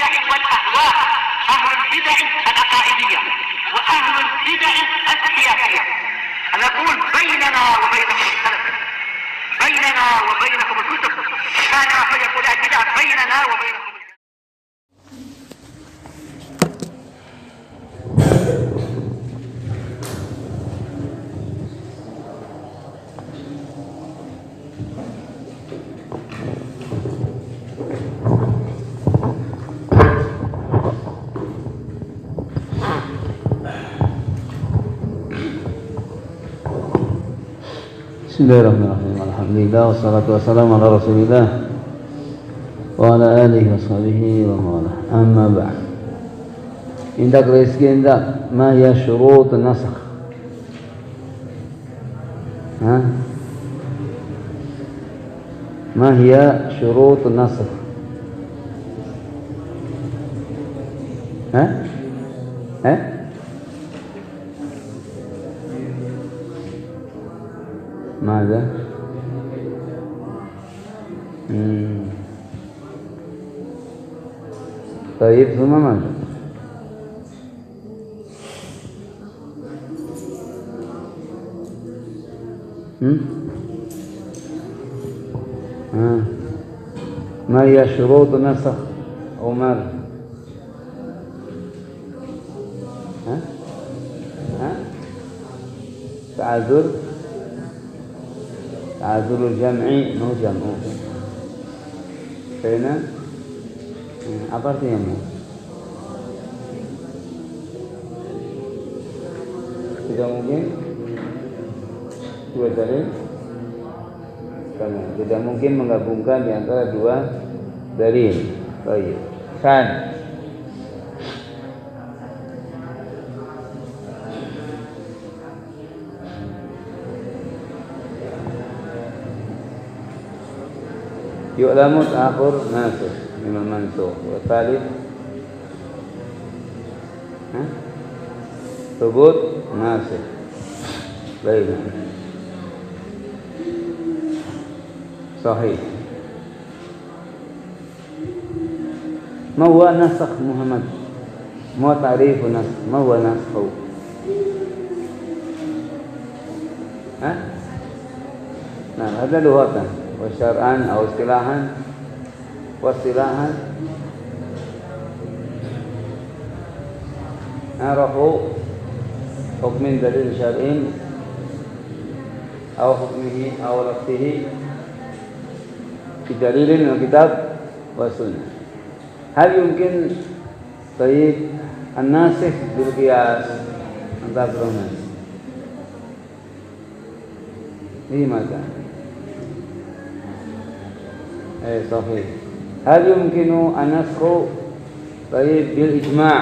البدع والأهواء، أهل البدع العقائدية وأهل البدع السياسية. نقول بيننا وبينكم السلف، بيننا وبينكم الكتب، كان فيقول البدع بيننا وبينكم. Bismillahirrahmanirrahim. Alhamdulillah wassalatu wassalamu ala Rasulillah wa ala alihi washabihi wa mawala. Amma ba'd. Indak rezeki indak ma hiya syurut nasakh? Ma hiya syurut nasakh? ماذا؟ طيب ثم ماذا؟ ما هي شروط نسخ أو ماذا؟ تعذر الجمعي مو جمع. Karena apa artinya? Tidak mungkin dua dalil, karena tidak mungkin menggabungkan di antara dua dalil. Baik. Kan يؤلم تأخر ناسخ من المنسوخ، والثالث ثبوت ناسخ. baik, صحيح. ما هو نسخ محمد؟ ما تعريف نسخ؟ ما هو نسخ؟ نعم، هذا لغة وشرعا أو اصطلاحا. واصطلاحا رفع حكم دليل شرعي أو حكمه أو لفظه بدليل من الكتاب والسنة. هل يمكن طيب الناسخ بالقياس أن تذكرون؟ لماذا؟ صحيح. هل يمكن النسخ طيب بالإجماع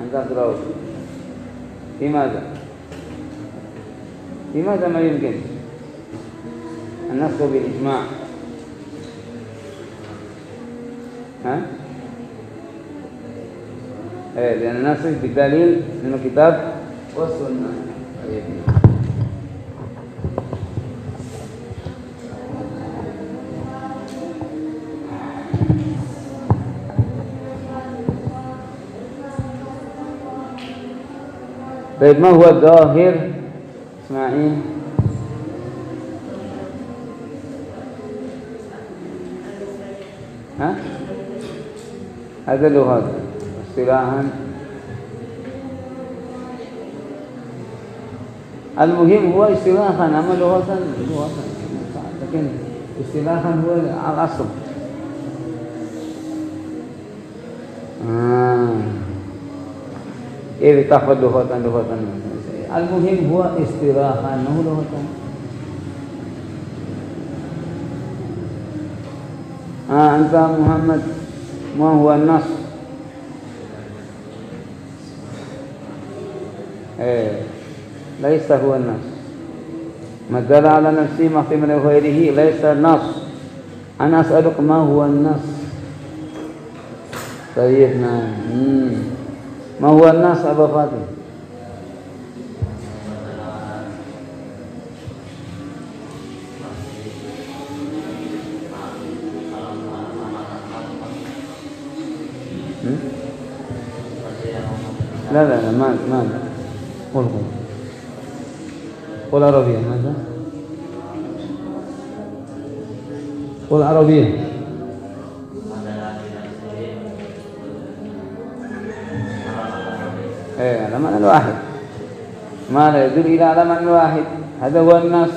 أن تذكرون؟ لماذا؟ لماذا ما يمكن النسخ بالإجماع؟ لأن النسخ بدليل من الكتاب والسنة. طيب ما هو الظاهر إسماعيل؟ هذا لغة اصطلاحا. المهم هو اصطلاحا، أما لغة لكن اصطلاحا هو الأصل. إيه تأخذ لغة. المهم هو اصطلاحا مو لغة. أنت محمد ما هو النص؟ ليس هو النص. ما دل على نفسه ما في من غيره ليس النص. أنا أسألك ما هو النص؟ طيب نعم. ما هو النص أبا فاطمة؟ لا لا لا ما قل عربيا. ماذا؟ قل عربيا. على معنى واحد، ما لا يدل إلى على معنى واحد. هذا هو الناس،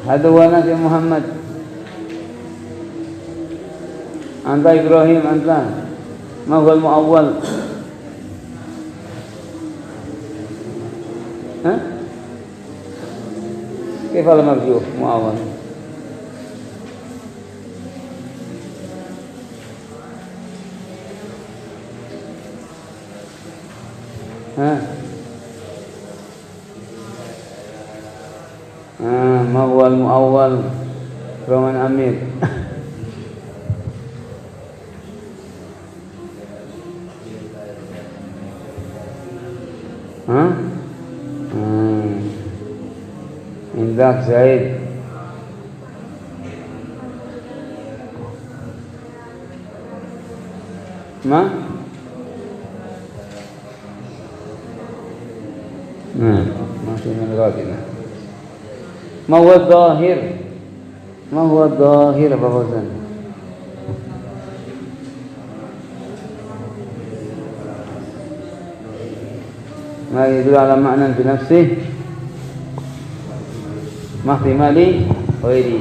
هذا هو الناس يا محمد. أنت إبراهيم، أنت ما هو المؤول؟ كيف المرجوح مؤول؟ ما هو المؤول؟ رومان أمير. عندك زيد. ما في من غادنا. ما هو الظاهر؟ ما هو الظاهر بفوزن؟ ما يدل على معنى بنفسه، ما احتمالي غيره،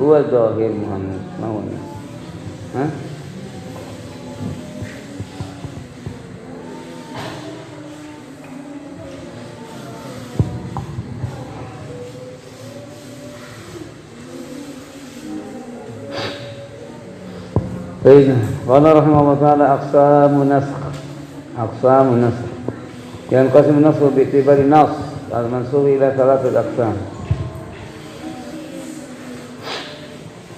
هو الظاهر محمد. ما هو الناس؟ قال رحمه الله تعالى: أقسام النسخ ينقسم النسخ باعتبار النص المنسوخ إلى ثلاثة أقسام.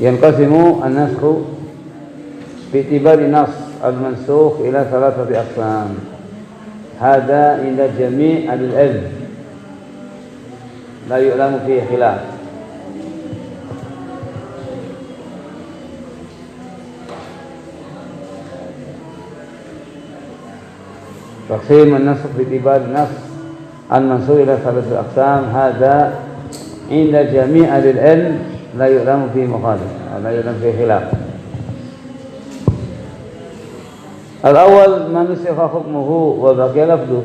ينقسم النسخ باعتبار النص المنسوخ إلى ثلاثة أقسام. هذا عند جميع أهل العلم، لا يعلم فيه خلاف. تقسيم النسخ باعتبار النص المنسوخ إلى ثلاثة أقسام، هذا عند جميع أهل العلم لا يعلم فيه مخالف، لا يعلم فيه خلاف. الأول: ما نسخ حكمه وبقي لفظه.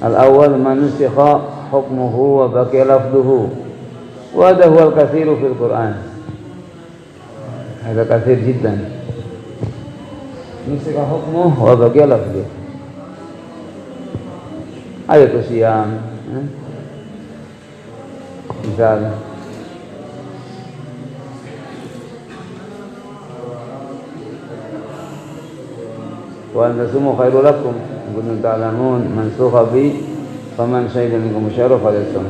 الأول: ما نسخ حكمه وبقي لفظه، وهذا هو الكثير في القرآن، هذا كثير جدا. نسخ حكمه وبقي لفظه. آية الصيام مثال. وأن تصوموا خير لكم إن كنتم تعلمون، منسوخ به فمن شهد منكم الشهر فليصم.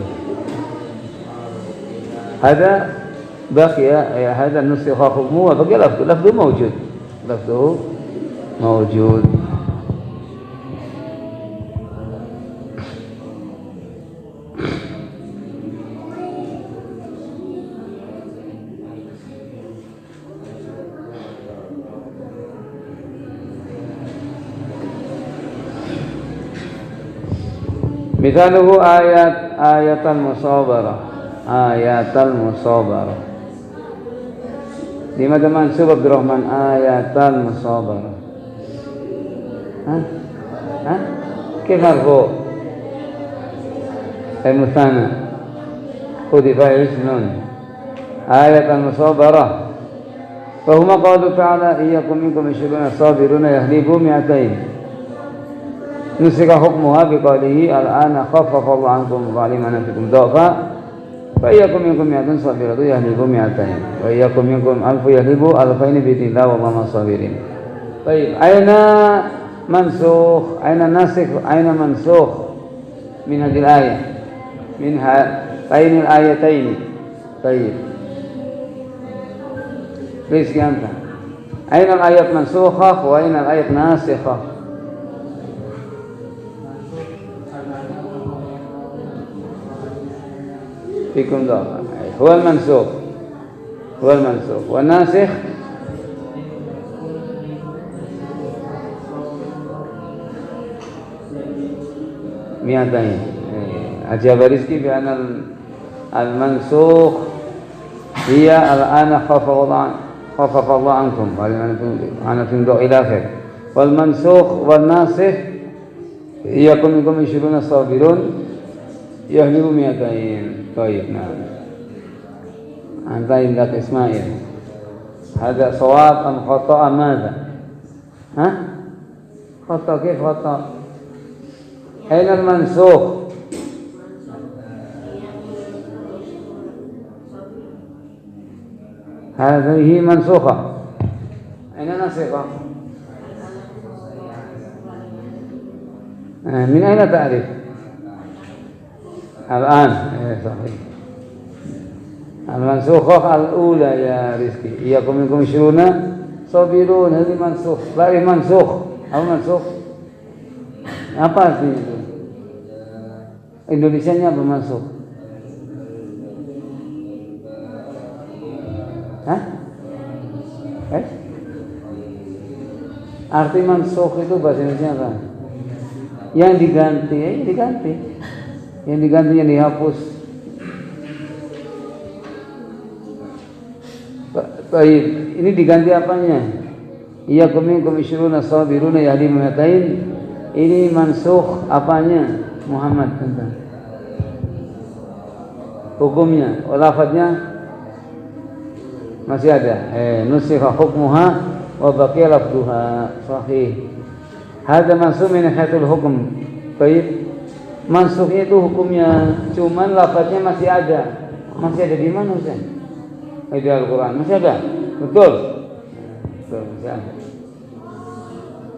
هذا بقي، هذا نسخ حكمه وبقي لفظه. لفظه موجود، لفظه موجود. مثاله آية المصابرة. آية المصابرة لماذا منسوب عبد الرحمن؟ آية المصابرة. كيف مرفوع؟ المثنى حذف اسم. آية المصابرة فهما قالوا تعالى: إن يكن منكم 20 صابرون يغلبوا 200. نسخ حكمها بقوله: الآن خفف الله عنكم وعلم أن فيكم ضعفا فإن يكن منكم 100 صابرة يغلبوا 200 وإن يكن منكم 1000 يغلبوا 2000 بإذن الله والله مع الصابرين. طيب، أين منسوخ؟ أين ناسخ؟ أين منسوخ من هذه الآية؟ من هاتين الآيتين. طيب، رزق أنت، أين الآية منسوخة وأين الآية ناسخة؟ فيكم ضعف. هو المنسوخ، هو المنسوخ، والناسخ mi'atain. Ajab Rizki bi anna al-mansukh hiya al-ana khaffafa Allah ankum ana tundu ila akhir. Wal mansukh wal nasikh iyakum minkum 20 sabirun yahlimu mi'atain. Baik, nah. Anta indak Ismail. Hada shawab am khata' madza? Hah? Khata' kif khata'? Aina al-mansukh? هذه منسوخة. أين نسخة؟ من أين تعرف؟ الآن صحيح. المنسوخة الأولى يا رزقي إياكم منكم 20 صابرون. هذه منسوخ. لا منسوخ أو منسوخ apa artinya itu? Indonesianya apa mansuh? Hah? Arti mansukh itu bahasa Indonesia apa? Yang diganti, yang diganti, yang dihapus. Baik, ini diganti apanya? Iyyakum minkum 20 sabiruna yahdi mi'atain. Ini mansukh apanya? Muhammad tentang hukumnya, lafadznya masih ada. Nusikha hukmuha wa baqiya lafduha. Sahih. Hada mansukh min hayatul hukm. Baik. Mansukhnya itu hukumnya, cuman lafadznya masih ada. Masih ada di mana Ustaz? Di Al-Qur'an. Masih ada? Betul. Betul, masih ada.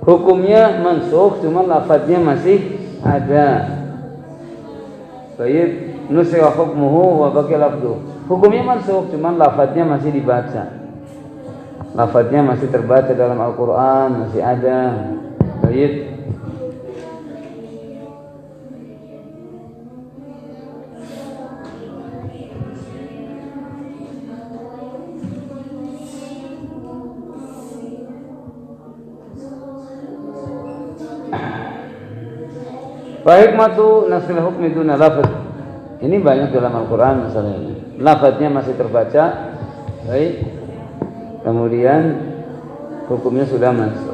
Hukumnya mansukh, cuman lafadznya masih ada. Baik. Nusikha hukmuhu wa baqiya lafduhu. Hukumnya mansukh, cuman lafadznya masih dibaca. Lafadznya masih terbaca dalam Al-Quran, masih ada. Baik. Wa hikmatu naskil hukmi duna lafadz. Ini banyak dalam Al-Quran misalnya. Lafadznya masih terbaca, baik. Kemudian hukumnya sudah masuk.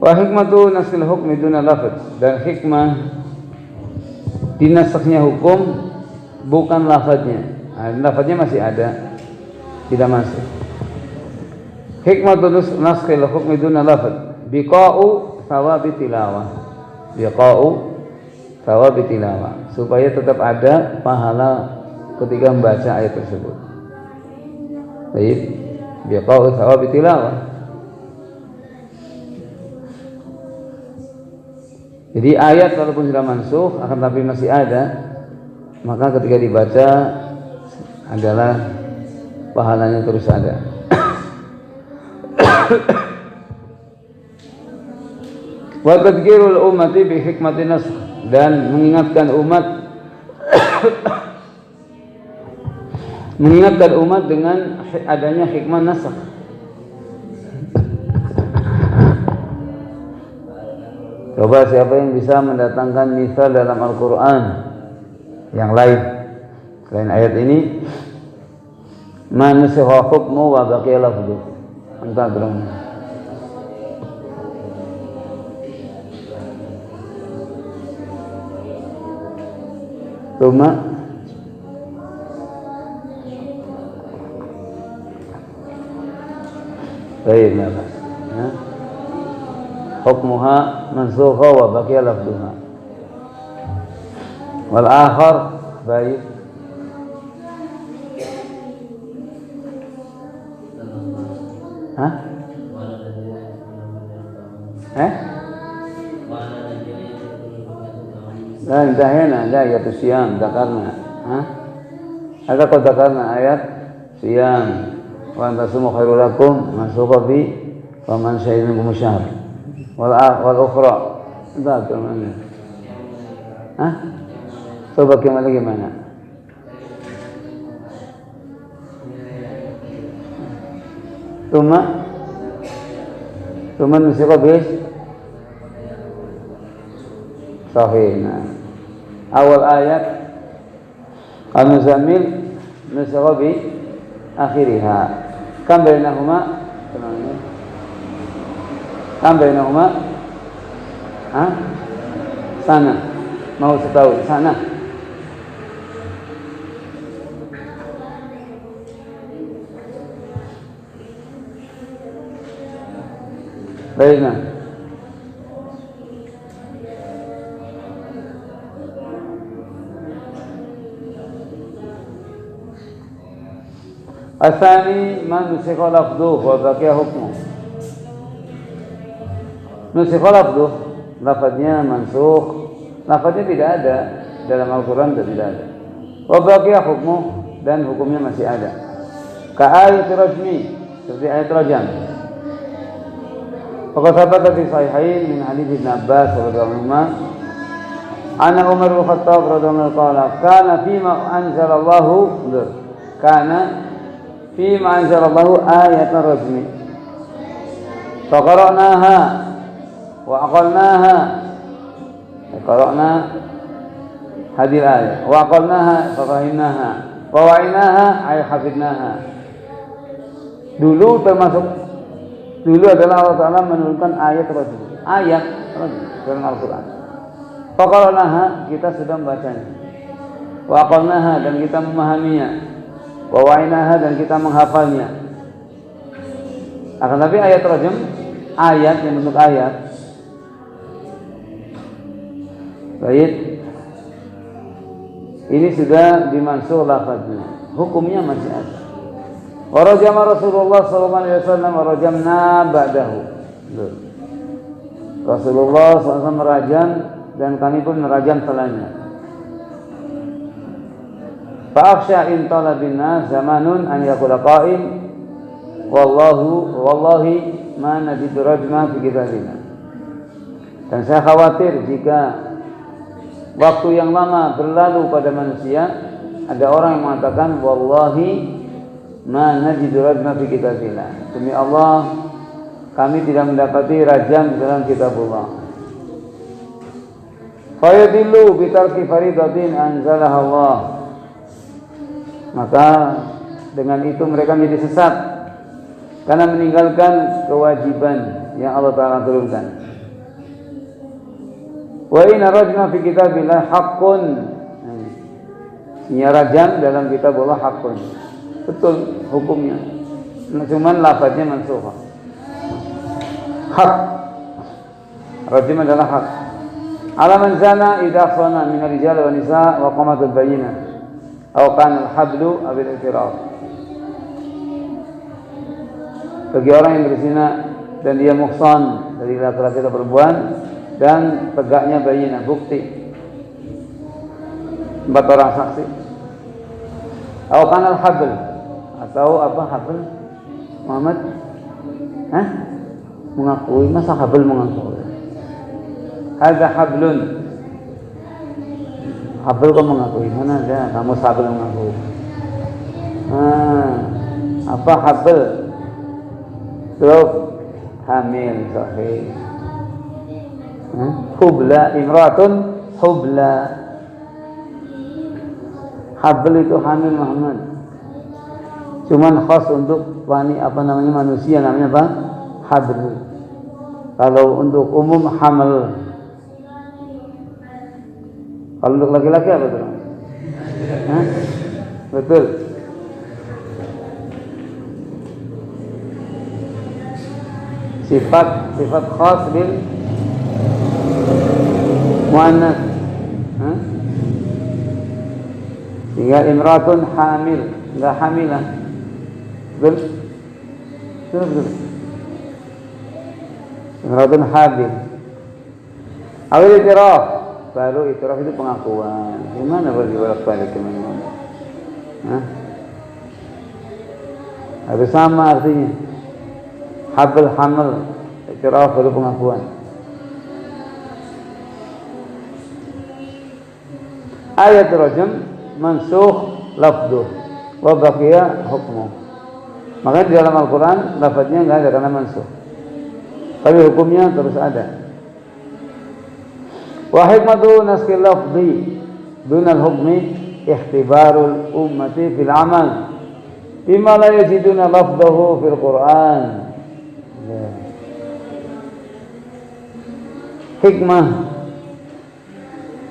Wa hikmatu naskil hukmi duna lafadz. Dan hikmah dinasakhnya hukum bukan lafadznya. Lafadznya masih ada, tidak masuk. Hikmatu naskil hukmi duna lafadz biqa'u thawabi tilawah. Biqa'u thawabi tilawah, supaya tetap ada pahala ketika membaca ayat tersebut. Baik, biqa'u thawabi tilawah. Jadi ayat walaupun sudah mansukh akan tapi masih ada, maka ketika dibaca adalah pahalanya terus ada. Wa tadhkirul ummati bi hikmatin nasakh, dan mengingatkan umat dengan adanya hikmah nasakh. Coba siapa yang bisa mendatangkan misal dalam Al-Quran yang lain selain ayat ini? Man nusikha hukmu wa baqiya lafdhu. Entah belum. Cuma baik, nah. Hukmuha mansukha wa baqiya lafdhuha. Wal akhar baik لا انتهينا لا آيات الصيام ذكرنا هذا قد ذكرنا آيات صيام وأن تصوموا خير لكم مسوق في ومن شهد منكم الشهر والأخرى ذكر mana coba gimana Tuma nusiqa bis sahih. Awal ayat Al-Muzammil nusiqa bi akhiriha. Kam bainahuma? Sana. Mau setahun sana. Baiklah. Asani man nusikha lafdhuh wa baqiya hukmuh. Nusikha lafdhuh, lafadznya mansukh, lafadznya tidak ada dalam Al-Quran, tidak ada. Wa baqiya hukmuh, dan hukumnya masih ada. Ka ayat rajmi, seperti ayat rajam. Faqad thabata fi sahihain min hadits Ibn Abbas radhiyallahu anhu anna Umar bin Khattab radhiyallahu anhu qala kana fima anzalallahu ayatan rajmi faqara'naha wa aqalnaha qara'na hadhihi al-ayah wa aqalnaha fafahimnaha wa wa'inaha ay hafidnaha. Dulu adalah Allah Ta'ala menurunkan ayat dalam Al-Quran. Faqara'naha, kita sudah membacanya. Wa aqalnaha, dan kita memahaminya. Wa wa'inaha, dan kita menghafalnya. Akan tapi ayat rajam, ayat yang bentuk ayat. Baik. Ini sudah dimansuh lafadznya. Hukumnya masih ada. Wa rajama Rasulullah sallallahu alaihi wasallam wa rajamna ba'dahu. Rasulullah SAW merajam dan kami pun merajam setelahnya. Fa'akhsha in talabin nas zamanun an yaqula qa'im wallahi ma najidu rajma fi kitabina. Dan saya khawatir jika waktu yang lama berlalu pada manusia, ada orang yang mengatakan wallahi ma najidu rajma fi kitabillah. Demi Allah, kami tidak mendapati rajam di dalam kitabullah. Fayadillu bi tarki faridatin anzalaha Allah. Maka dengan itu mereka menjadi sesat karena meninggalkan kewajiban yang Allah Ta'ala turunkan. Wa inna rajma fi kitabillah haqqun. Ini rajam dalam kitabullah haqqun. Betul hukumnya, cuman lafadznya mansukh. Hak, rajim adalah hak. Alaman zana idza khana min ar-rijal wa nisa wa qamat al-bayyinah aw kana al-hablu aw al-i'tiraf. Bagi orang yang berzina dan dia muhsan dari laki-laki atau perempuan dan tegaknya bayyinah, bukti 4 orang saksi. Aw kana al-habl, atau apa habl Muhammad? Mengakui, masa habl mengakui? Hadza hablun. Habl kok mengakui? Mana ada kamu habl mengakui? Apa habl? Terus hamil sahih. Hubla, imratun hubla. Habl itu hamil Muhammad. Cuman khas untuk manusia namanya apa? Habl. Kalau untuk umum hamal. Kalau untuk laki-laki apa tuh? Betul. Sifat khas bil muannas. Sehingga imratun hamil, enggak hamilah. Betul? Imra'atun hamil. Awil itiraf, baru itiraf itu pengakuan. Gimana bolak-balik kemana? Hah? Harus sama artinya. Habl hamal, itiraf baru pengakuan. Ayat rajam mansukh lafduh wa baqiya hukmuh. Maka di dalam Al-Quran lafadznya enggak ada karena mansukh, tapi hukumnya terus ada. Wa hikmatu naskil lafzi dunal hukmi ikhtibarul ummati fil amal bima la yajiduna lafdahu fil Quran. Hikmah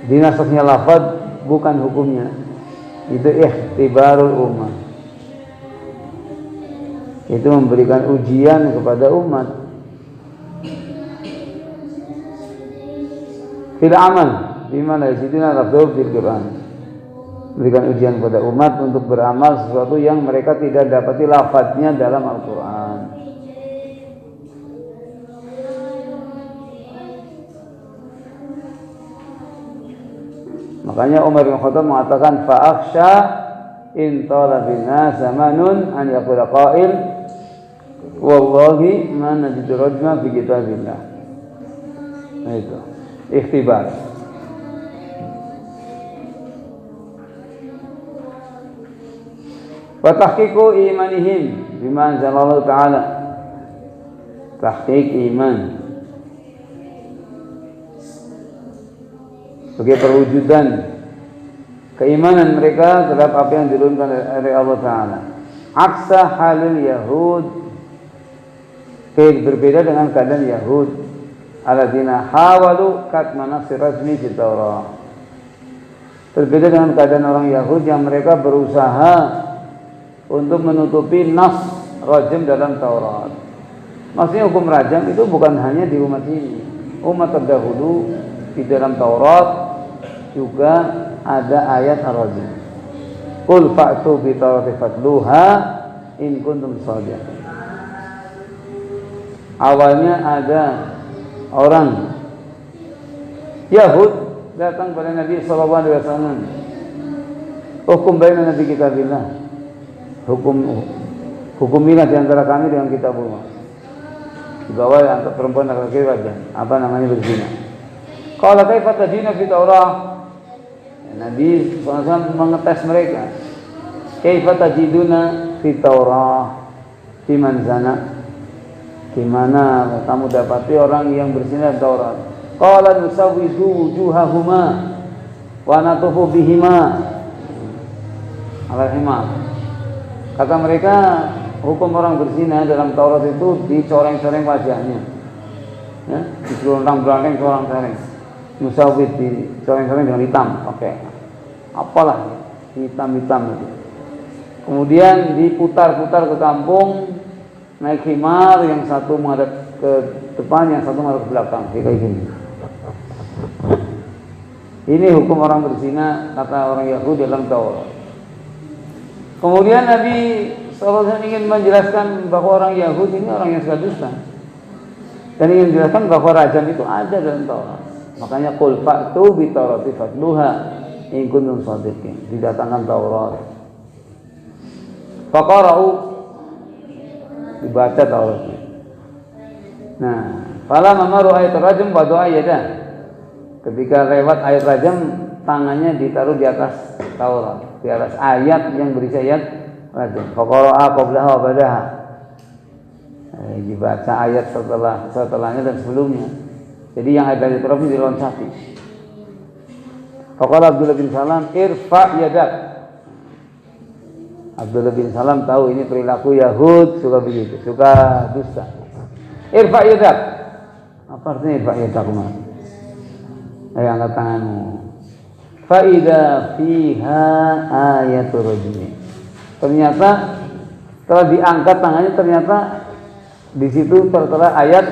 dinasaknya lafaz bukan hukumnya, itu ikhtibarul ummah, itu memberikan ujian kepada umat fil amal bima la yajiduna lafdahu fil Quran, memberikan ujian kepada umat untuk beramal sesuatu yang mereka tidak dapati lafadznya dalam Al-Quran. Makanya Umar bin Khattab mengatakan fa'akhsha in talabin nas zamanun an yaqula qail wallahi ma najidu rajma fi kitabillah. Nah itu ikhtibar. Wa tahqiqu imanihim bima anzalallahu ta'ala. Tahqiq iman sebagai perwujudan keimanan mereka terhadap apa yang diturunkan oleh Allah Ta'ala. Aksa halil Yahud, berbeda dengan keadaan Yahud alladzina hawalu katma nafsi rajmi fi Taurah. Berbeda dengan keadaan orang Yahud yang mereka berusaha untuk menutupi nas rajam dalam Taurat. Maksudnya hukum rajam itu bukan hanya di umat ini. Umat terdahulu di dalam Taurat juga ada ayat ar-rajm. Qul fa'tu bi tawrati fatluha in kuntum shadiqin. Awalnya ada orang Yahud datang pada Nabi sallallahu alaihi wasallam. Hukum baina nabi kitabillah. Hukumilah di antara kami dengan kitabullah. Di bawah antara perempuan dan laki-laki wajah. Apa namanya berzina. Qala kaifa tadina fi Taurah? Nabi SAW mengetes mereka. Kaifa tajiduna fi Taurah fi man zana? Gimana kamu dapati orang yang berzina di Taurat? Qala nusawwidu wujuhahuma wa natufu bihima ala himar. Kata mereka, hukum orang berzina dalam Taurat itu dicoreng-coreng wajahnya. Ya, digelondang-gelondang coreng-coreng. Musawwid dicoreng-coreng dengan hitam, pakai apalah hitam-hitam itu. Kemudian diputar-putar ke kampung, naik himar, yang satu menghadap ke depan, yang satu menghadap ke belakang, kayak gini. Ini hukum orang berzina kata orang Yahudi dalam Taurat. Kemudian Nabi SAW ingin menjelaskan bahwa orang Yahudi ini orang yang suka dusta, dan ingin menjelaskan bahwa rajam itu ada dalam Taurat. Makanya qul fa'tu bi tawrati fatluha in kuntum shadiqin. Didatangkan Taurat. Faqara'u, dibaca Taurat. Nah, fala mamaru ayat rajam wa doa yadah. Ketika lewat ayat rajam, tangannya ditaruh di atas Taurat, di atas ayat yang berisi ayat rajam. Faqara'a qablaha wa ba'daha. Dibaca ayat setelahnya dan sebelumnya. Jadi yang ada di Taurat ini diloncati. Faqala Abdullah bin Salam, irfa yadak. Abdullah bin Salam tahu ini perilaku Yahud, suka begitu, suka dusta. Irfa yadak. Apa artinya irfa yadak? Ayo angkat tanganmu. Fa idza fiha ayatul rajim. Ternyata setelah diangkat tangannya, ternyata di situ tertera ayat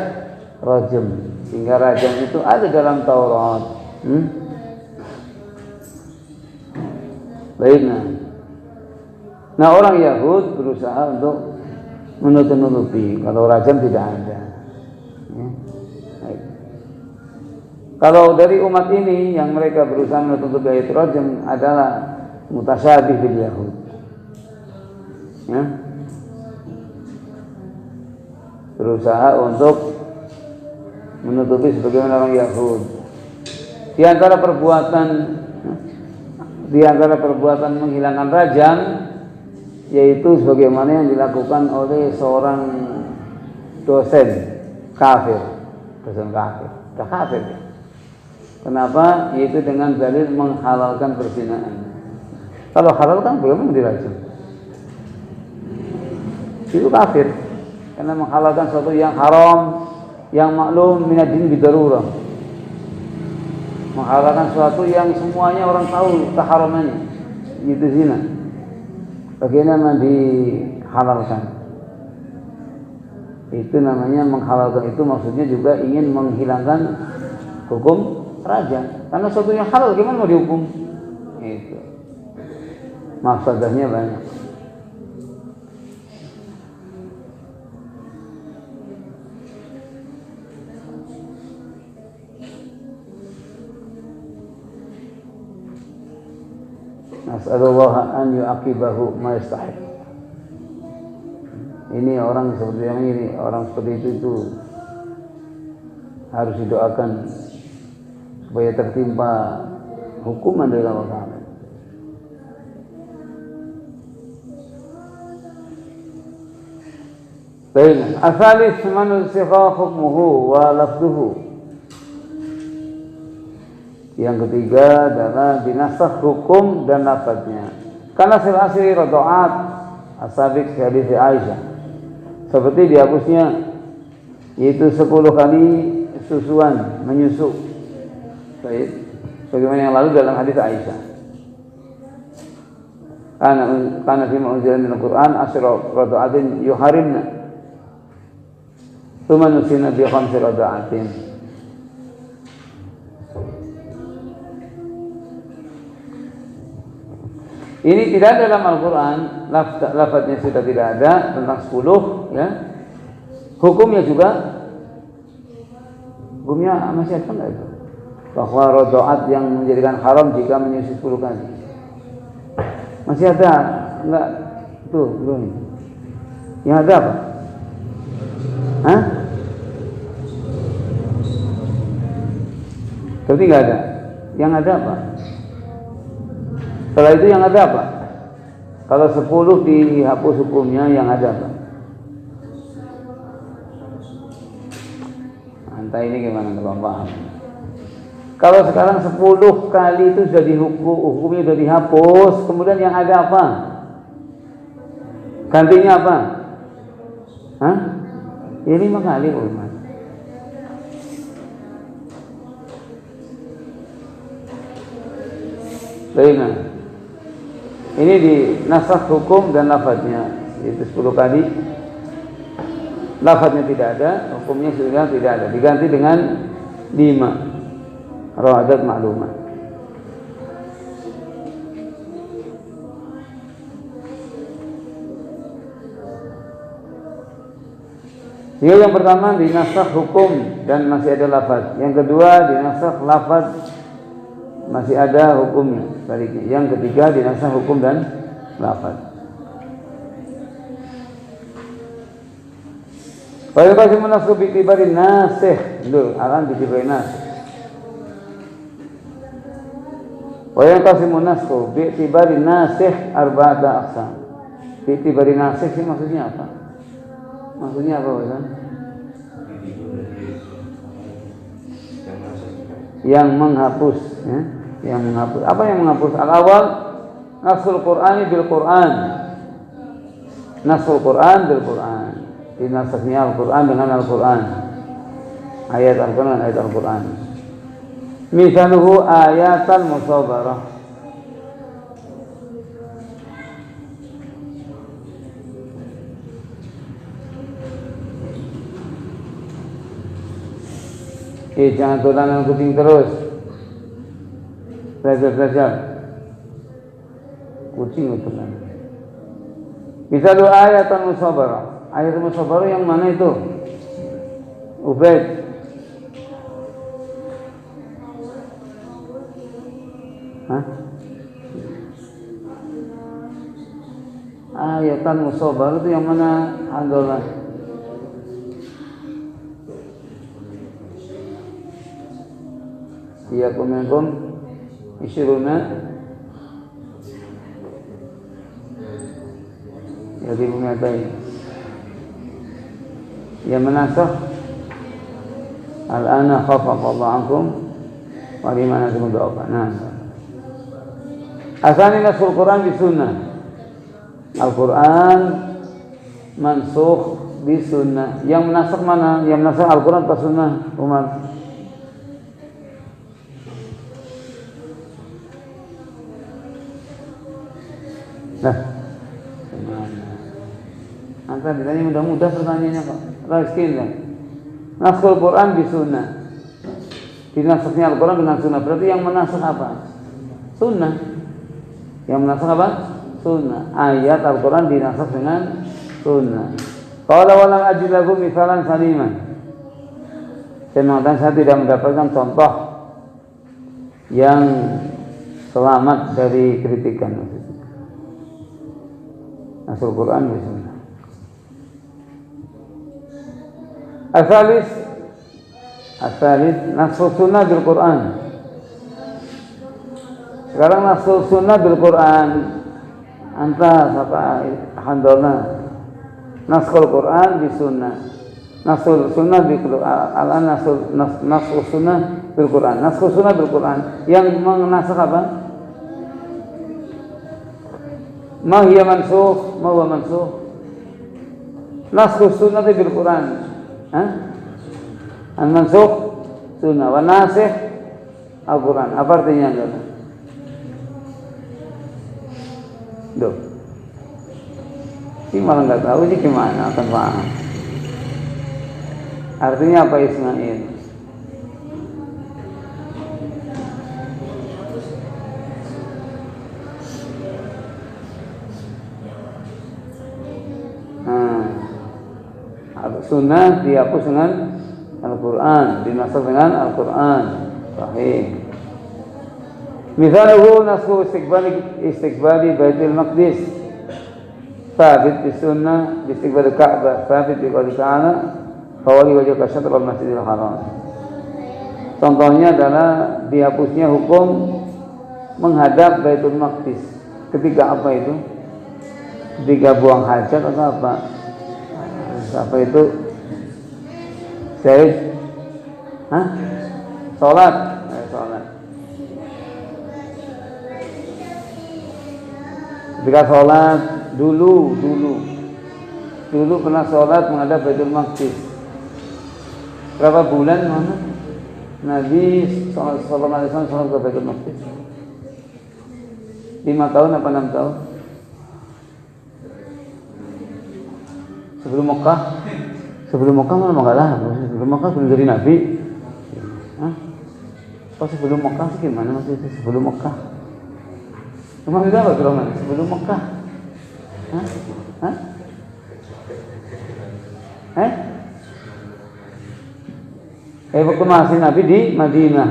rajam. Sehingga rajam itu ada dalam Taurat. Baiklah. Nah, orang Yahud berusaha untuk menutup-nutupi kalau rajam tidak ada. Kalau dari umat ini yang mereka berusaha menutup ayat rajam adalah mutasyabih bil Yahud. Ya. Berusaha untuk menutupi sebagaimana orang Yahud. Di antara perbuatan menghilangkan rajam yaitu sebagaimana yang dilakukan oleh seorang dosen kafir. Dah kafir. Kenapa? Yaitu dengan dalil menghalalkan perzinahan. Kalau halal kan bagaimana dirajam? Itu kafir. Karena menghalalkan sesuatu yang haram, yang maklum minad din bidarurah. Menghalalkan sesuatu yang semuanya orang tahu keharamannya. Itu zina. Bagaimana dihalalkan? Itu namanya menghalalkan, itu maksudnya juga ingin menghilangkan hukum raja. Karena sesuatu yang halal gimana mau dihukum? Itu. Maksudnya banyak. Nas'alullah an yu'aqibahu ma yastahiq. Ini orang seperti yang ini, orang seperti itu harus didoakan supaya tertimpa hukuman dari Allah Ta'ala. Baik, asalis manusikha hukmuhu wa lafduhu. Yang ketiga adalah dinasakh hukum dan lafadznya. Karena asli radha'at as-sabiq hadis Aisyah. Seperti dihapusnya yaitu 10 kali susuan, menyusu. Baik. Sebagaimana yang lalu dalam hadis Aisyah. Karena fi ma'unzila min al-Qur'an asyra radha'atin yuharimna. Tsumma nusina bi khamsi radha'atin. Ini tidak ada dalam Al-Quran, lafadznya sudah tidak ada tentang 10, ya. Hukumnya juga, masih ada enggak itu? Bahwa radha'at yang menjadikan haram jika menyusu 10 kali. Masih ada? Enggak? Tuh, belum. Yang ada apa? Hah? Tapi enggak ada. Yang ada apa? Setelah itu yang ada apa? Kalau 10 dihapus hukumnya, yang ada apa? Entah ini gimana kalau paham. Kalau sekarang 10 kali itu sudah hukumnya sudah dihapus, kemudian yang ada apa? Gantinya apa? Hah? Ya 5 kali Mas. Baiklah. Ini di nasakh hukum dan lafadznya, itu 10 kali. Lafadznya tidak ada, hukumnya sudah tidak ada, diganti dengan 5 rawadat maklumah. Jadi yang pertama dinasakh hukum dan masih ada lafadz. Yang kedua dinasakh lafadz masih ada hukumnya. Baliknya. Yang ketiga dinasakh hukum dan lafadz. Kalau kasih munasab bi'tibari nasikh, dulu alam bi'tibari nasikh. Wa yang kasih munasab bi'tibari nasikh arba'ata aqsam. Bi'tibari nasikh ini maksudnya apa? Maksudnya apa, Ustaz? Yang menghapus, ya? Yang menghapus. Apa yang menghapus? Al-awwal nasul Qur'ani bil Qur'an. Nasul Qur'an bil Qur'an. Dinasaknya Al-Qur'an dengan Al-Qur'an. Ayat Al-Qur'an, ayat Al-Qur'an. Misaluhu ayatan musabarah. Jangan tulanan kucing terus. Belajar. Kucing itu kan. Misalu ayatan musabarah. Ayat musabarah yang mana itu? Ubaid. ayatan musobah itu yang mana Alhamdulillah? Iyakum isyuruna jadi mengatai yang menasakh al-ana khafafallahu ankum wa liman antum doa. Nah, asani nasul Quran di sunnah. Al-Quran mansukh di sunnah. Yang menasakh mana? Yang menasakh Al-Quran atau sunnah? Umar. Nah, gimana? Anta ditanya mudah-mudah pertanyaannya kok. Raskin kan? Naskul Quran di sunnah. Dinasakhnya Al-Quran dengan sunnah. Berarti yang menasakh apa? Sunnah. Yang menasakh apa? Sunnah. Ayat Al-Quran dinasakh dengan sunnah. Qala walam ajid lahu misalan saliman. Saya mengatakan saya tidak mendapatkan contoh yang selamat dari kritikan. Naskul Quran di sunnah. Asalis naskul sunnah bil Quran. Sekarang naskul sunnah bil Quran. Anta apa Alhamdulillah. Naskul Quran di sunnah. Naskul sunnah bil Quran. Naskul sunnah bil Quran. Naskul sunnah bil Quran. Yang menasakh apa? Ma hiya mansukh, ma huwa mansukh. Naskul sunnah bil Quran. Al-mansukh sunnah wa nasikh Al-Quran. Apa artinya? Duh, ini malah nggak tahu ini gimana akan paham. Artinya apa Ismail? Sunnah dihapus dengan Al-Quran, dinasakh dengan Al-Quran. Sahih. Misaluhu nasku istiqbali Baitul Maqdis sabit di sunnah, istiqbal Ka'bah sabit di qouli ta'ala fawali wajhaka syatrul Masjidil Haram. Contohnya adalah dihapusnya hukum menghadap Baitul Maqdis ketika apa itu? Ketika buang hajat atau apa? Apa itu? Syahid? Sholat. Ketika sholat dulu pernah sholat menghadap Baitul Maqdis. Berapa bulan mana? Nabi sallallahu alaihi wasallam sholat ke Baitul Maqdis. 5 tahun apa 6 tahun? Sebelum Mekah mana enggak lah. Sebelum Mekah belum jadi Nabi. Sebelum Mekah sih gimana maksudnya sebelum Mekah? Cuma tidak apa gerongan sebelum Mekah. Waktu masih Nabi di Madinah.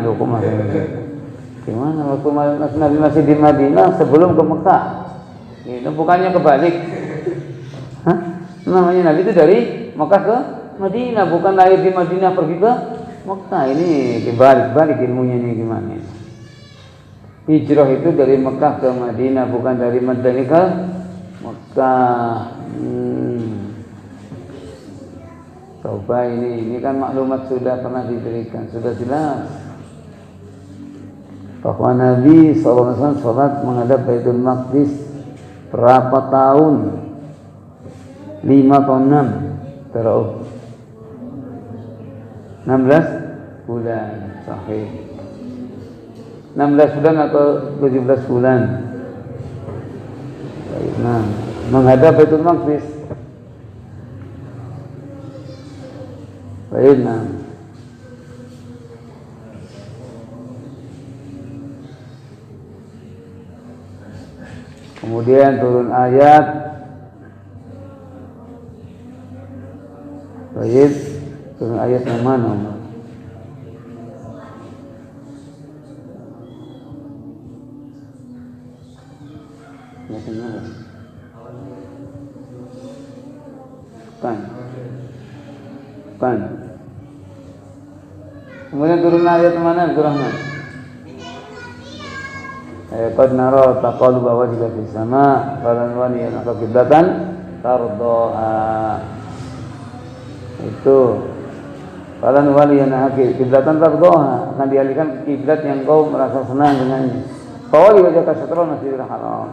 Gimana waktu Nabi masih di Madinah sebelum ke Mekah? Itu bukannya kebalik. Namanya Nabi itu dari Mekah ke Madinah, bukan lahir di Madinah pergi ke Mekah. Ini dibalik ilmunya ini gimana? Hijrah itu dari Mekah ke Madinah, bukan dari Madinah ke Mekah. Coba ini kan maklumat sudah pernah diberikan, sudah jelas bahwa Nabi SAW sholat menghadap Baitul Maqdis berapa tahun? 5 atau 6 Terus 16 bulan. Sahih. 16 bulan atau 17 bulan. Nah, menghadap Baitul Maqdis. Baik, nah. Kemudian turun ayat. Baik, turun ayat yang mana? Bukan. Kemudian turun ayat mana Abdurrahman? Qad nara taqalluba wajhika fis sama falan waliyannaka qiblatan tardaha. Itu falan waliyannaka qiblatan tardaha, akan dialihkan ke kiblat yang kau merasa senang dengannya. Fawali wajhaka syatral masjidil haram.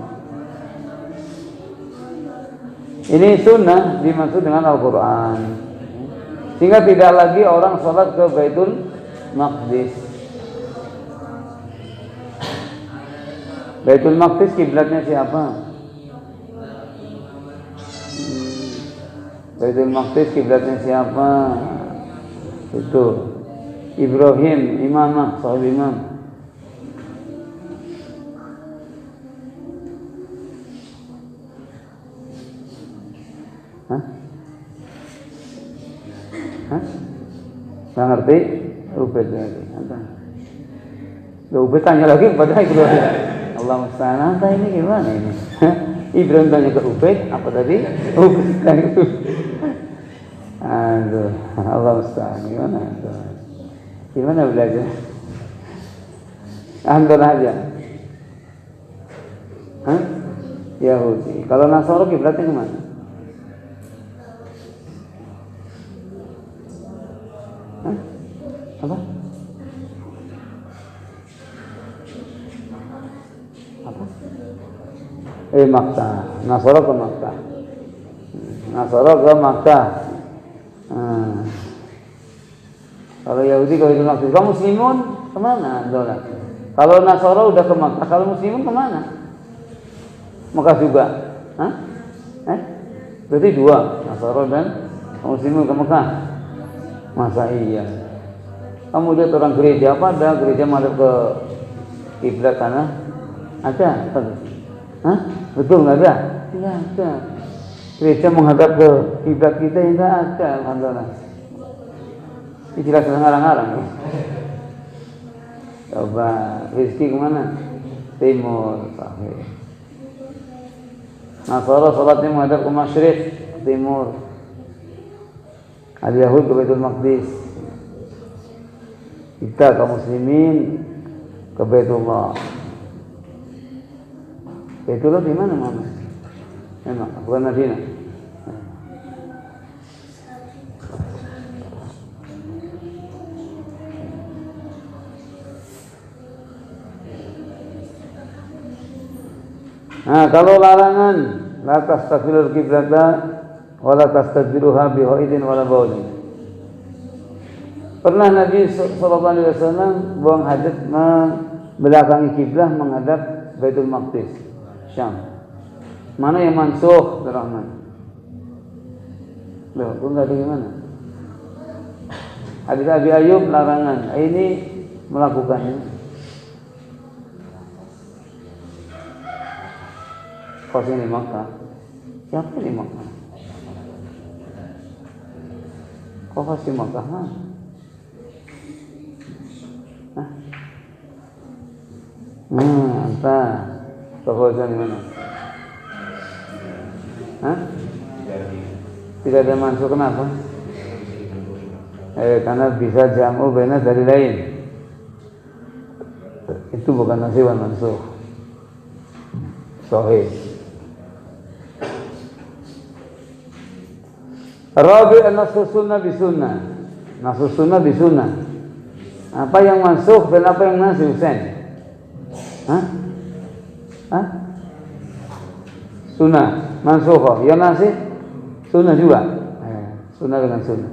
Ini sunnah dimaksud dengan Al-Quran, sehingga tidak lagi orang sholat ke Baitul Maqdis. Baitul Maqdis kiblatnya siapa? Baitul Maqdis kiblatnya siapa? Itu Ibrahim, imamah, sahib imam. Hah? Nggak ngerti? Ubed lagi. Ubed tanya lagi kepada Ibrahim. Allah musta'an, anta ini gimana ini? Ibrahim tanya ke Ubed, apa tadi? Ubed tanya ke aduh, Allah musta'an, gimana? Gimana belajar? Anton aja. Hah? Yahudi. Kalau Nasara kiblatnya kemana? Hah? Apa? Makkah. Nasara ke Makkah. Nasara ke Makkah. Kalau Yahudi ke Baitul Maqdis. Kalau Muslimun kemana? Kalau Nasara udah ke Makkah. Kalau Muslimun kemana? Makkah juga. Hah? Berarti dua, Nasara dan Muslimun ke Makkah. Masa iya? Kamu lihat orang gereja apa ada? Gereja madhab ke kiblat sana? Ada? Hah? Betul nggak ada? Tidak ada. Gereja menghadap ke kiblat kita tidak ada, alhamdulillah. Ini jelas ngarang-ngarang. Coba rezeki kemana? Timur, sahih. Nasara salatnya menghadap ke masyriq, timur. Al-Yahud ke Baitul Maqdis. Kita kaum muslimin ke Baitullah. Baitullah di mana Mama? Memang bukan Madinah. Nah, kalau larangan la tastaqbilul qiblata wala tastadbiruha bi haidin wala baulin. Pernah Nabi sallallahu alaihi wasallam buang hajat membelakangi kiblah menghadap Baitul Maqdis, Syam. Mana yang mansukh, Rahman? Loh, kok enggak ada gimana? Hadis Abi Ayyub larangan. Ini melakukannya. Kos ini Makkah. Siapa di Makkah? Kok di Makkah? Hah? Entah. Kekuasaan di mana? Hah? Tidak ada mansukh, kenapa? Karena bisa jamu benar dari lain. Itu bukan nasiban mansukh. Sahih. Rabi' an-nasus sunnah bisunnah. Nasus sunnah bisunnah. Apa yang mansukh dan apa yang nasih, Husain? Hah? Sunnah, mansukh. Yang nasih sunnah juga. Sunnah dengan sunnah.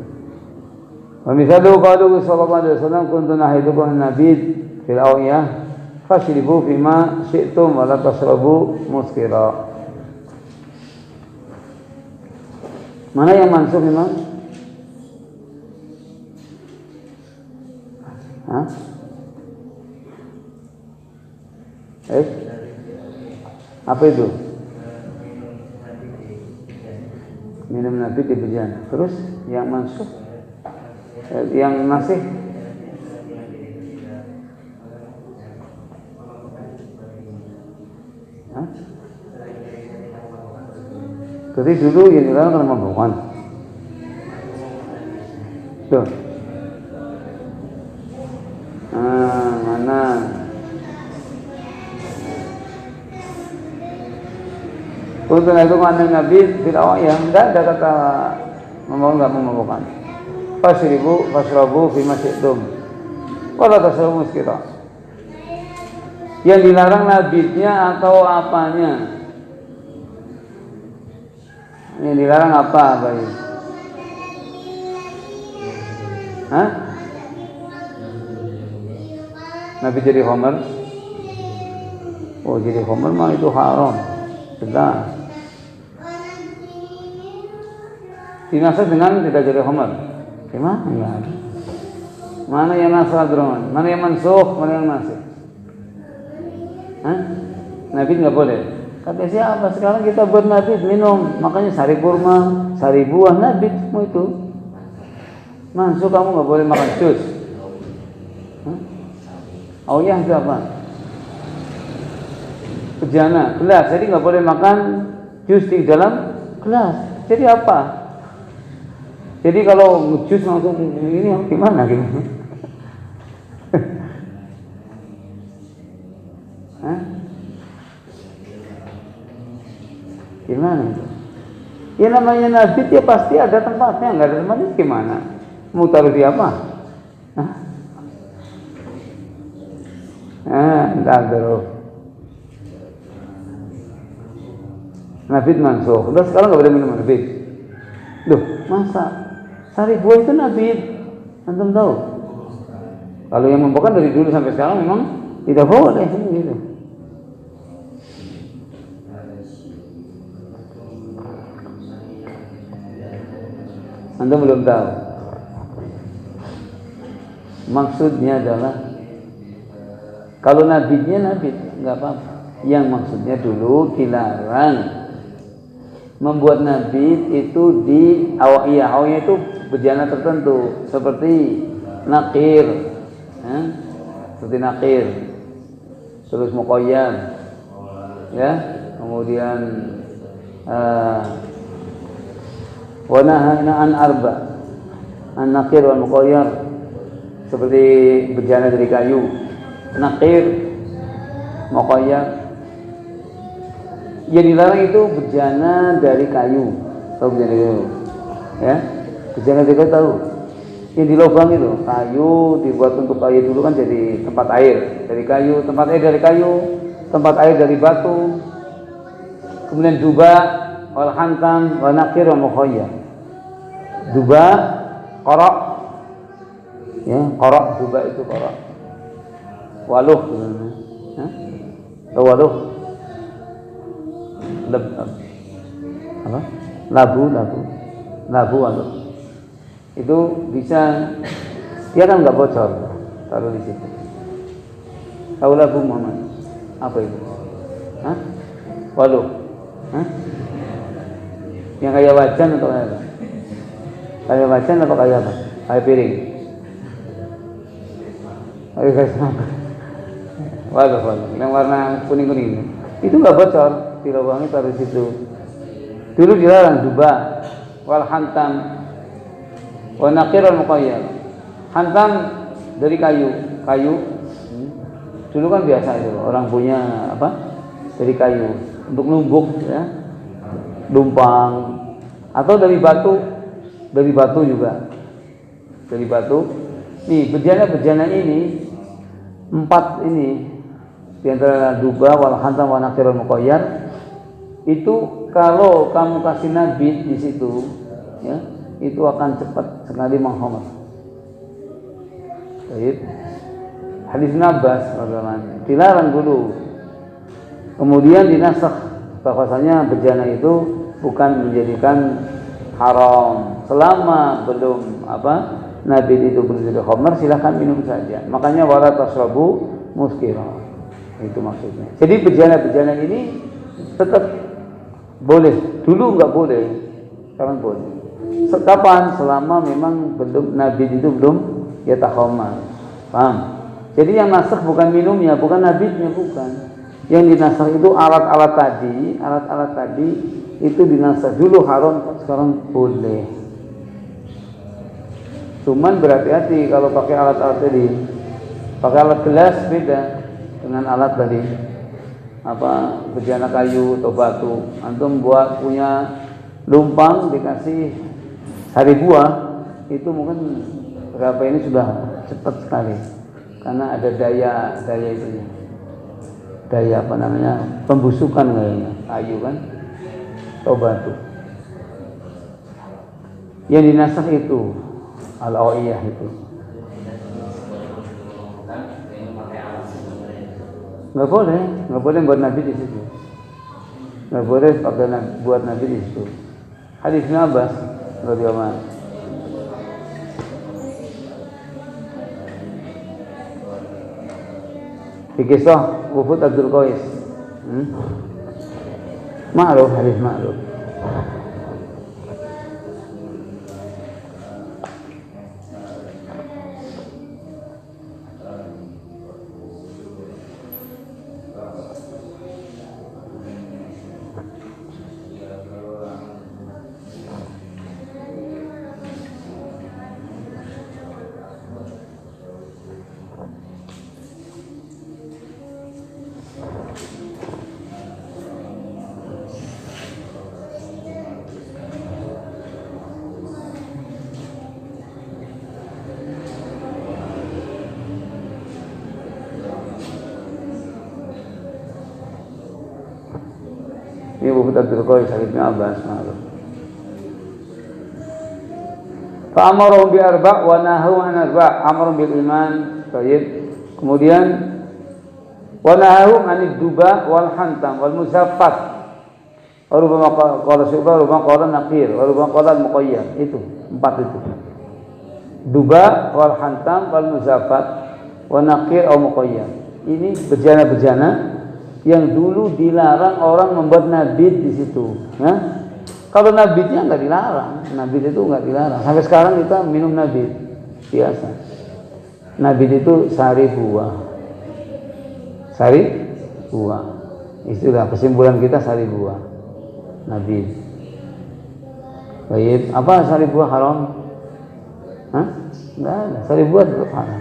Wa mithalu qalu sallallahu alaihi wasallam kuntu nahidukum an-nabid fil awiyah fashribu fima syi'tum wa la tashrabu muskira. Mana yang mansukh memang? Hah? Apa itu? Minum nabi di bejana. Terus yang mansukh, yang nasih. Hah? Jadi dulu yang dilarang karena mabukkan. Tuh. Mana? Untuk itu mana Nabi tidak ya, enggak ada kata nggak memabukkan. Fasrabu fi masyiddum. Wala tasrabu muskira. Yang dilarang nabitnya atau apanya? Yang dilarang apa ini? Hah? Nabi jadi khamar? Oh, jadi khamar mah itu haram. Sudah. Dinasah dengan tidak jadi khamar. Gimana? Enggak ada. Mana yang nasah Abdurrahman? Mana yang mansukh? Mana yang nasih? Hah? Nabi nggak boleh. Kata siapa? Sekarang kita buat nabi minum, makanya sari kurma, sari buah nabi semua itu. Mansukh kamu nggak boleh makan jus. Oh ya itu apa? Bejana, gelas. Jadi nggak boleh makan jus di dalam gelas. Jadi apa? Jadi kalau jus langsung ini gimana gitu? Hah? Gimana itu? Ya namanya nabit ya pasti ada tempatnya, nggak ada tempatnya gimana? Mau taruh di apa? Hah? Enggak taruh. Nabit mansukh. Udah sekarang nggak boleh minum nabit. Loh, masa? Sari buah itu nabit. Antum tahu? Kalau yang membukan dari dulu sampai sekarang memang tidak boleh gitu. Anda belum tahu. Maksudnya adalah kalau nabitnya nabit nggak apa-apa. Yang maksudnya dulu dilarang membuat nabit itu di awiyah itu bejana tertentu seperti nakir, seperti nakir, terus muqayyad, ya, kemudian wa nahana an arba, an nakir wal muqayyad, seperti bejana dari kayu, nakir, muqayyad. Yang dilarang itu bejana dari kayu, tahu bejana dari kayu, ya, bejana dari kayu tahu. Yang di lubang itu kayu dibuat untuk kayu dulu kan jadi tempat air dari kayu, tempat air dari kayu, tempat air dari batu. Kemudian duba, wal hantam, wal nakir, wal mukhayyar. Duba, korok, ya, korok duba itu korok. Waluh, waluh. Apa? Labu waluh. Itu bisa, dia kan nggak bocor, taruh di situ. Tahu labu Muhammad? Apa itu? Hah? Waluh. Hah? Yang kayak wajan atau kayak apa? Kayak wajan atau kayak apa? Kayak piring. Kayak apa? Waluh. Yang warna kuning-kuning itu nggak bocor, di lubangnya taruh di situ. Dulu dilarang duba, wal hantam, wa naqir al muqayyad. Hantam dari kayu. Dulu kan biasa itu orang punya apa? Dari kayu untuk numbuk, ya, lumpang, atau dari batu juga. Dari batu. Nih bejana ini 4 ini di antara duba, wal hantam, wa naqir al muqayyad. Itu kalau kamu kasih nabit di situ, ya, itu akan cepat sekali menghamar. Baik. Hadis Abbas dilarang dulu. Kemudian dinasakh bahwasanya bejana itu bukan menjadikan haram selama belum nabit itu belum jadi khamar, silahkan minum saja. Makanya wala tasrabu muskira. Itu maksudnya. Jadi bejana-bejana ini tetap boleh. Dulu nggak boleh, sekarang boleh. Kapan? Selama memang belum nabit itu belum yatakhamar. Paham? Jadi yang nasakh bukan minumnya, bukan nabitnya, bukan. Yang dinasakh itu alat-alat tadi itu dinasakh dulu haram, sekarang boleh. Cuman berhati-hati kalau pakai alat-alat tadi. Pakai alat gelas beda dengan alat tadi. Apa bejana kayu atau batu. Antum punya lumpang dikasih sari buah, itu mungkin berapa ini sudah cepat sekali. Karena ada daya itunya. Daya apa namanya? Pembusukan kayaknya, kayu kan atau batu. Yang dinasakh itu al-awiyah itu. Nggak boleh buat Nabi di situ. Nggak boleh buat Nabi di situ. Hadis Ibnu Abbas radhiyallahu anhu. Di kisah Wufud Abdul Qais. Ma'ruf, hadis ma'ruf. Ini Wufud Abdul Qais Ibnu Abbas ma'ruf. Fa'amarum bi arba' wa nahu an arba'. Amarum bil iman. Baik. Kemudian wa nahu anid duba wal hantam wal muzaffat. Rubama qala syu'bah, rubama qala naqir, rubama qala muqayyad. Itu 4 itu. Duba wal hantam wal muzaffat wa naqir atau muqayyad. Ini bejana-bejana yang dulu dilarang orang membuat nabid di situ. Ya? Kalau nabidnya nggak dilarang, nabid itu nggak dilarang. Sampai sekarang kita minum nabid biasa. Nabid itu sari buah. Istilah kesimpulan kita sari buah. Nabid. Baik, apa sari buah haram? Hah? Nggak ada. Sari buah tetap haram.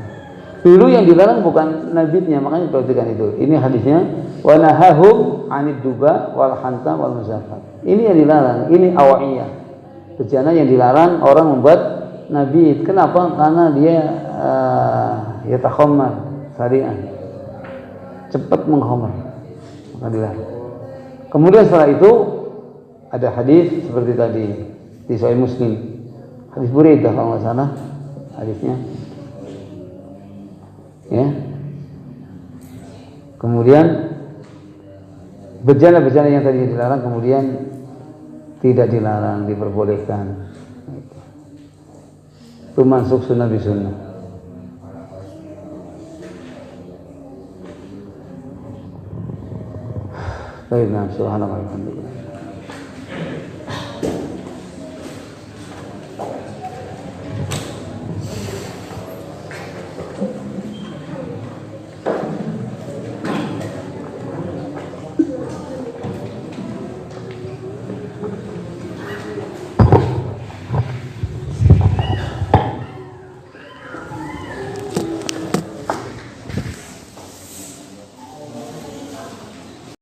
Dulu yang dilarang bukan nabidnya, makanya perhatikan itu. Ini hadisnya wa nahahum 'anid duba wal hantam wal muzaffat. Ini yang dilarang, ini awiyah. Bejana yang dilarang orang membuat nabid. Kenapa? Karena dia yatakhammar sari'an. Cepat mengkhamar. Maka dilarang. Kemudian setelah itu ada hadis seperti tadi di Sahih Muslim. Hadis Buraidah kalau enggak salah hadisnya. Ya. Kemudian bejana-bejana yang tadi dilarang kemudian tidak dilarang, diperbolehkan. Itu masuk sunnah bi sunnah. Baik, subhanallah.